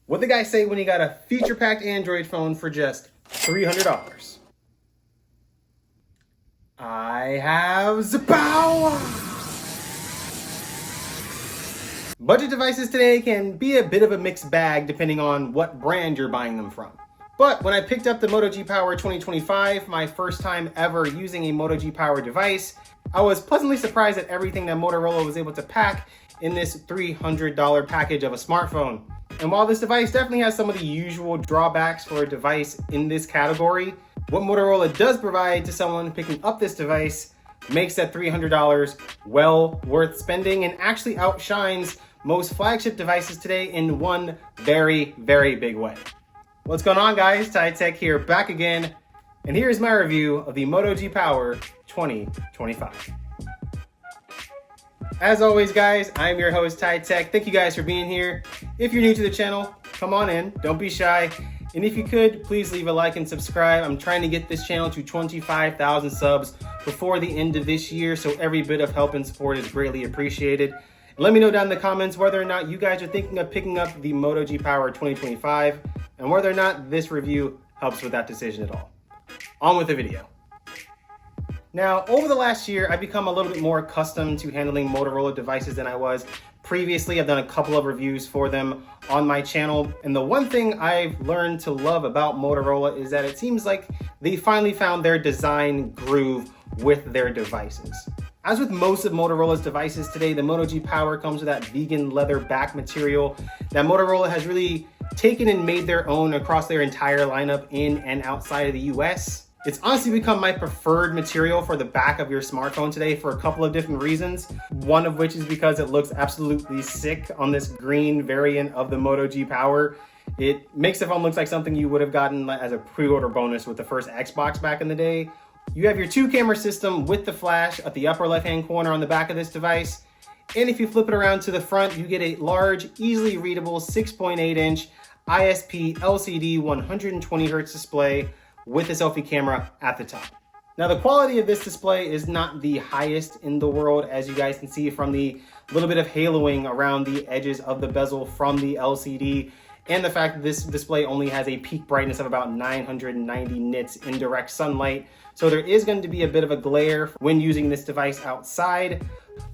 What the guys say when you got a feature-packed Android phone for just $300? I have the power! Budget devices today can be a bit of a mixed bag depending on what brand you're buying them from. But when I picked up the Moto G Power 2025, my first time ever using a Moto G Power device, I was pleasantly surprised at everything that Motorola was able to pack in this $300 package of a smartphone. And while this device definitely has some of the usual drawbacks for a device in this category, what Motorola does provide to someone picking up this device makes that $300 well worth spending and actually outshines most flagship devices today in one very, very big way. What's going on, guys? Ty Tech here, back again, and here's my review of the Moto G Power 2025. As always, guys, I'm your host, Ty Tech. Thank you guys for being here. If you're new to the channel, come on in, don't be shy. And if you could, please leave a like and subscribe. I'm trying to get this channel to 25,000 subs before the end of this year, so every bit of help and support is greatly appreciated. And let me know down in the comments whether or not you guys are thinking of picking up the Moto G Power 2025 and whether or not this review helps with that decision at all. On with the video. Now, over the last year, I've become a little bit more accustomed to handling Motorola devices than I was previously. I've done a couple of reviews for them on my channel. And the one thing I've learned to love about Motorola is that it seems like they finally found their design groove with their devices. As with most of Motorola's devices today, the Moto G Power comes with that vegan leather back material that Motorola has really taken and made their own across their entire lineup in and outside of the US. It's honestly become my preferred material for the back of your smartphone today for a couple of different reasons. One of which is because it looks absolutely sick on this green variant of the Moto G Power. It makes the phone look like something you would have gotten as a pre-order bonus with the first Xbox back in the day. You have your 2-camera system with the flash at the upper left-hand corner on the back of this device. And if you flip it around to the front, you get a large, easily readable 6.8-inch ISP LCD 120Hz display with a selfie camera at the top. Now, the quality of this display is not the highest in the world, as you guys can see from the little bit of haloing around the edges of the bezel from the LCD, and the fact that this display only has a peak brightness of about 990 nits in direct sunlight. So there is going to be a bit of a glare when using this device outside,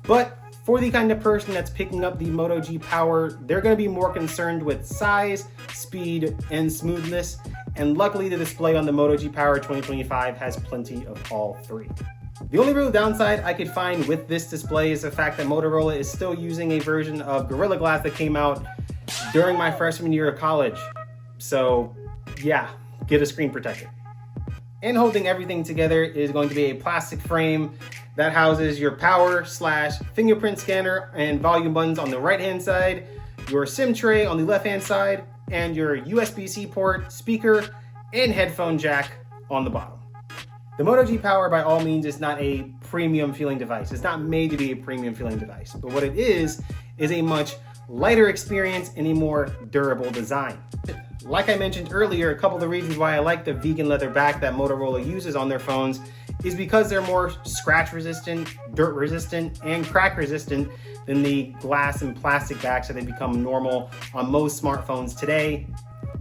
but for the kind of person that's picking up the Moto G Power, they're going to be more concerned with size, speed, and smoothness. And luckily, the display on the Moto G Power 2025 has plenty of all three. The only real downside I could find with this display is the fact that Motorola is still using a version of Gorilla Glass that came out during my freshman year of college. So yeah, get a screen protector. And holding everything together is going to be a plastic frame that houses your power/fingerprint scanner and volume buttons on the right-hand side, your SIM tray on the left-hand side, and your USB-C port, speaker, and headphone jack on the bottom. The Moto G Power, by all means, is not a premium feeling device. It's not made to be a premium feeling device, but what it is a much lighter experience and a more durable design. Like I mentioned earlier, a couple of the reasons why I like the vegan leather back that Motorola uses on their phones is because they're more scratch resistant, dirt resistant, and crack resistant than the glass and plastic backs that have become normal on most smartphones today,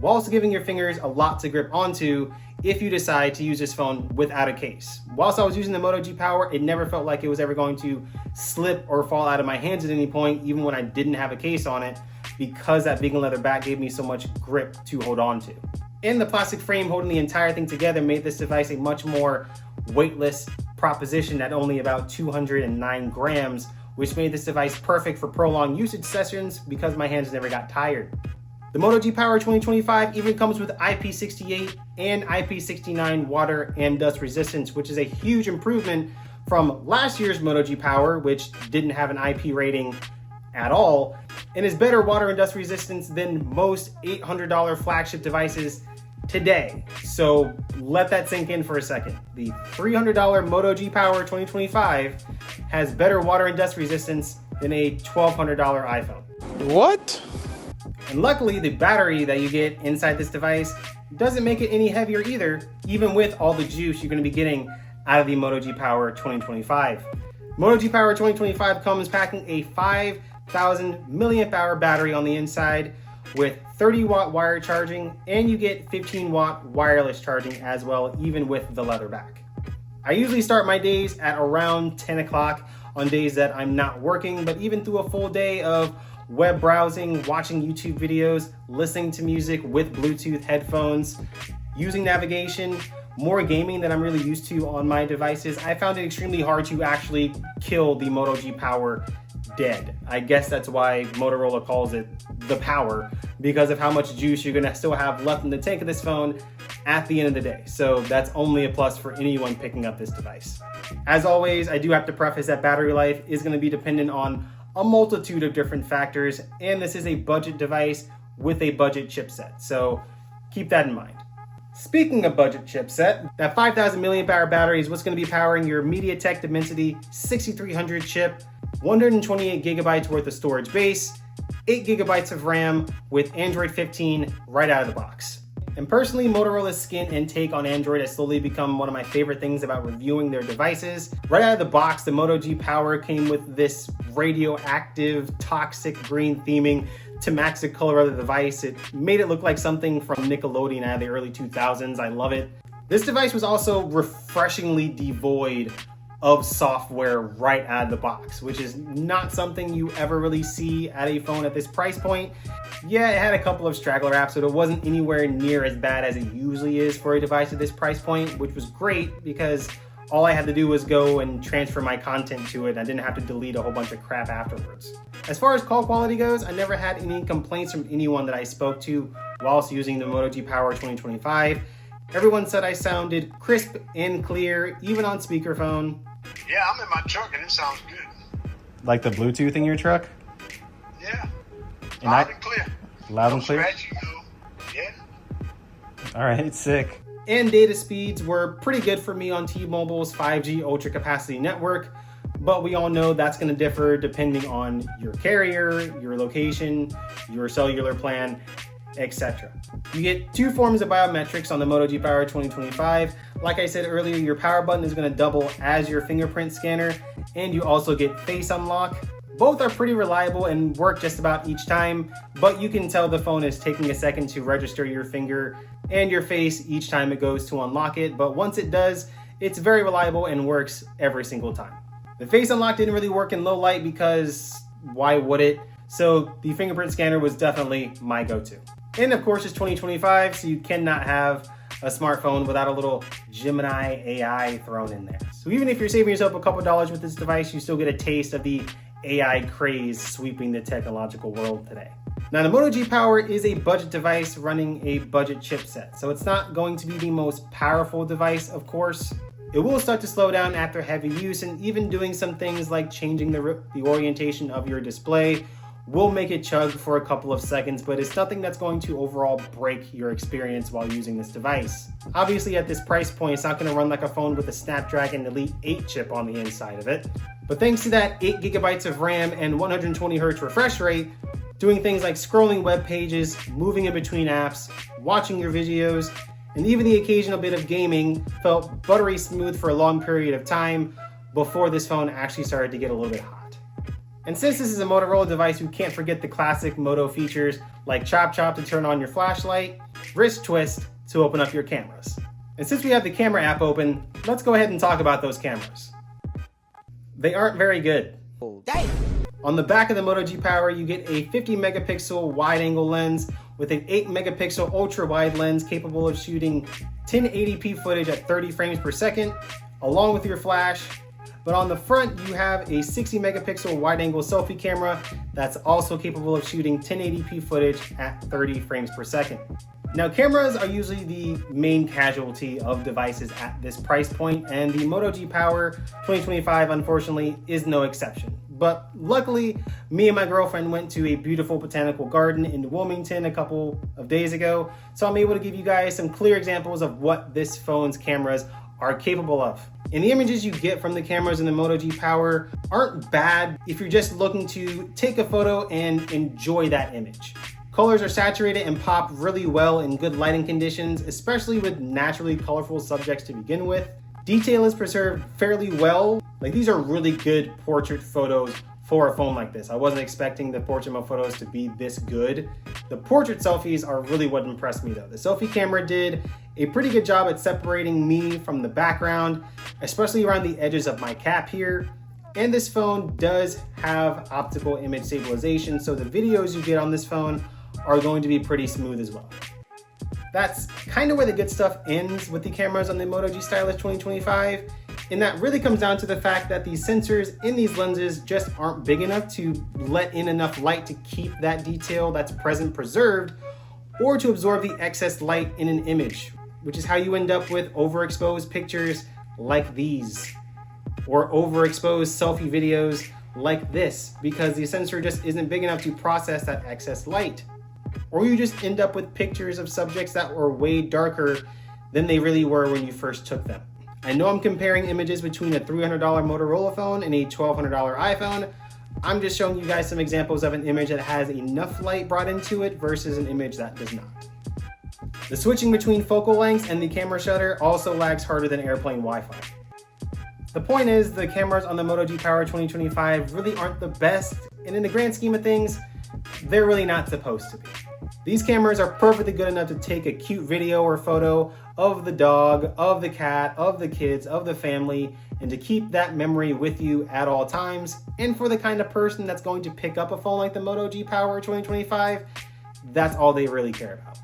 while also giving your fingers a lot to grip onto if you decide to use this phone without a case. Whilst I was using the Moto G Power, it never felt like it was ever going to slip or fall out of my hands at any point, even when I didn't have a case on it, because that vegan leather back gave me so much grip to hold on to. And the plastic frame holding the entire thing together made this device a much more weightless proposition at only about 209 grams, which made this device perfect for prolonged usage sessions because my hands never got tired. The Moto G Power 2025 even comes with IP68 and IP69 water and dust resistance, which is a huge improvement from last year's Moto G Power, which didn't have an IP rating at all, and is better water and dust resistance than most $800 flagship devices today. So let that sink in for a second. The $300 Moto G Power 2025 has better water and dust resistance than a $1,200 iPhone. What? And luckily, the battery that you get inside this device doesn't make it any heavier either, even with all the juice you're going to be getting out of the Moto G Power 2025. Moto G Power 2025 comes packing a 5,000 milliamp hour battery on the inside, with 30-watt wire charging, and you get 15-watt wireless charging as well, even with the leather back. I usually start my days at around 10 o'clock on days that I'm not working, but even through a full day of web browsing, watching YouTube videos, listening to music with Bluetooth headphones, using navigation, more gaming than I'm really used to on my devices, I found it extremely hard to actually kill the Moto G Power dead. I guess that's why Motorola calls it the Power, because of how much juice you're gonna still have left in the tank of this phone at the end of the day. So that's only a plus for anyone picking up this device. As always, I do have to preface that battery life is gonna be dependent on a multitude of different factors, and this is a budget device with a budget chipset, so keep that in mind. Speaking of budget chipset, that 5,000 milliamp hour battery is what's going to be powering your MediaTek Dimensity 6300 chip, 128 gigabytes worth of storage base, 8 gigabytes of RAM with Android 15 right out of the box. And personally, Motorola's skin and take on Android has slowly become one of my favorite things about reviewing their devices. Right out of the box, the Moto G Power came with this radioactive, toxic green theming to match the color of the device. It made it look like something from Nickelodeon out of the early 2000s. I love it. This device was also refreshingly devoid of software right out of the box, which is not something you ever really see at a phone at this price point. Yeah, it had a couple of straggler apps, but it wasn't anywhere near as bad as it usually is for a device at this price point, which was great because all I had to do was go and transfer my content to it. I didn't have to delete a whole bunch of crap afterwards. As far as call quality goes, I never had any complaints from anyone that I spoke to whilst using the Moto G Power 2025. Everyone said I sounded crisp and clear, even on speakerphone. Yeah, I'm in my truck and it sounds good. Like the Bluetooth in your truck? Yeah. And Loud and clear. Loud and clear? Scratchy, yeah. All right, sick. And data speeds were pretty good for me on T-Mobile's 5G ultra capacity network, but we all know that's going to differ depending on your carrier, your location, your cellular plan, etc. You get two forms of biometrics on the Moto G Power 2025. Like I said earlier, your power button is going to double as your fingerprint scanner, and you also get face unlock. Both are pretty reliable and work just about each time, but you can tell the phone is taking a second to register your finger and your face each time it goes to unlock it, but once it does, it's very reliable and works every single time. The face unlock didn't really work in low light because why would it? So the fingerprint scanner was definitely my go-to. And of course, it's 2025, so you cannot have a smartphone without a little Gemini AI thrown in there. So even if you're saving yourself a couple dollars with this device, you still get a taste of the AI craze sweeping the technological world today. Now, the Moto G Power is a budget device running a budget chipset, so it's not going to be the most powerful device, of course. It will start to slow down after heavy use, and even doing some things like changing the orientation of your display will make it chug for a couple of seconds, but it's nothing that's going to overall break your experience while using this device. Obviously, at this price point, it's not going to run like a phone with a Snapdragon Elite 8 chip on the inside of it. But thanks to that 8 gigabytes of RAM and 120 Hz refresh rate, doing things like scrolling web pages, moving in between apps, watching your videos, and even the occasional bit of gaming felt buttery smooth for a long period of time before this phone actually started to get a little bit hot. And since this is a Motorola device, you can't forget the classic Moto features like Chop Chop to turn on your flashlight, wrist twist to open up your cameras. And since we have the camera app open, let's go ahead and talk about those cameras. They aren't very good. On the back of the Moto G Power, you get a 50 megapixel wide angle lens with an 8 megapixel ultra wide lens capable of shooting 1080p footage at 30 frames per second, along with your flash. But on the front, you have a 60 megapixel wide angle selfie camera that's also capable of shooting 1080p footage at 30 frames per second. Now, cameras are usually the main casualty of devices at this price point, and the Moto G Power 2025, unfortunately, is no exception. But luckily, me and my girlfriend went to a beautiful botanical garden in Wilmington a couple of days ago, so I'm able to give you guys some clear examples of what this phone's cameras are capable of. And the images you get from the cameras in the Moto G Power aren't bad if you're just looking to take a photo and enjoy that image. Colors are saturated and pop really well in good lighting conditions, especially with naturally colorful subjects to begin with. Detail is preserved fairly well. Like, these are really good portrait photos for a phone like this. I wasn't expecting the portrait mode photos to be this good. The portrait selfies are really what impressed me though. The selfie camera did a pretty good job at separating me from the background, especially around the edges of my cap here. And this phone does have optical image stabilization, so the videos you get on this phone are going to be pretty smooth as well. That's kind of where the good stuff ends with the cameras on the Moto G Stylus 2025. And that really comes down to the fact that these sensors in these lenses just aren't big enough to let in enough light to keep that detail that's present preserved, or to absorb the excess light in an image, which is how you end up with overexposed pictures like these, or overexposed selfie videos like this, because the sensor just isn't big enough to process that excess light. Or you just end up with pictures of subjects that were way darker than they really were when you first took them. I know I'm comparing images between a $300 Motorola phone and a $1,200 iPhone. I'm just showing you guys some examples of an image that has enough light brought into it versus an image that does not. The switching between focal lengths and the camera shutter also lags harder than airplane Wi-Fi. The point is, the cameras on the Moto G Power 2025 really aren't the best, and in the grand scheme of things, they're really not supposed to be. These cameras are perfectly good enough to take a cute video or photo of the dog, of the cat, of the kids, of the family, and to keep that memory with you at all times. And for the kind of person that's going to pick up a phone like the Moto G Power 2025, that's all they really care about.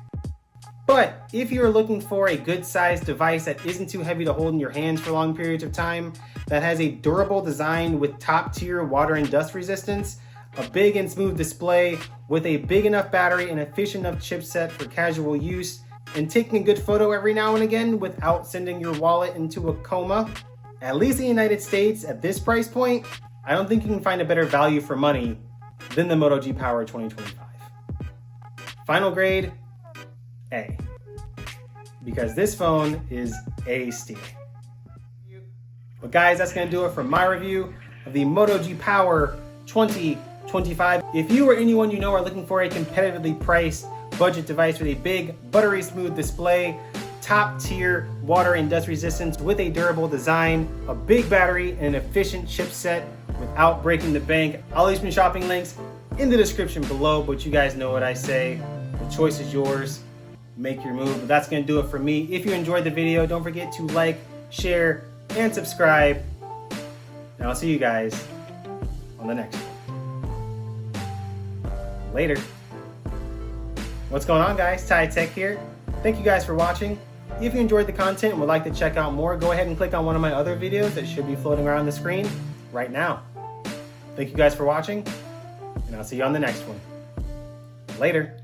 But if you're looking for a good sized device that isn't too heavy to hold in your hands for long periods of time, that has a durable design with top tier water and dust resistance, a big and smooth display with a big enough battery and efficient enough chipset for casual use, and taking a good photo every now and again without sending your wallet into a coma, at least in the United States at this price point, I don't think you can find a better value for money than the Moto G Power 2025. Final grade, A. Because this phone is a steal. But guys, that's gonna do it for my review of the Moto G Power 2025. If you or anyone you know are looking for a competitively priced budget device with a big, buttery smooth display, top tier water and dust resistance with a durable design, a big battery, and an efficient chipset without breaking the bank, I'll leave some shopping links in the description below, but you guys know what I say. The choice is yours. Make your move. But that's gonna do it for me. If you enjoyed the video, don't forget to like, share, and subscribe. And I'll see you guys on the next one. Later. What's going on, guys? Ty Tech here. Thank you guys for watching. If you enjoyed the content and would like to check out more, go ahead and click on one of my other videos that should be floating around the screen right now. Thank you guys for watching, and I'll see you on the next one. Later.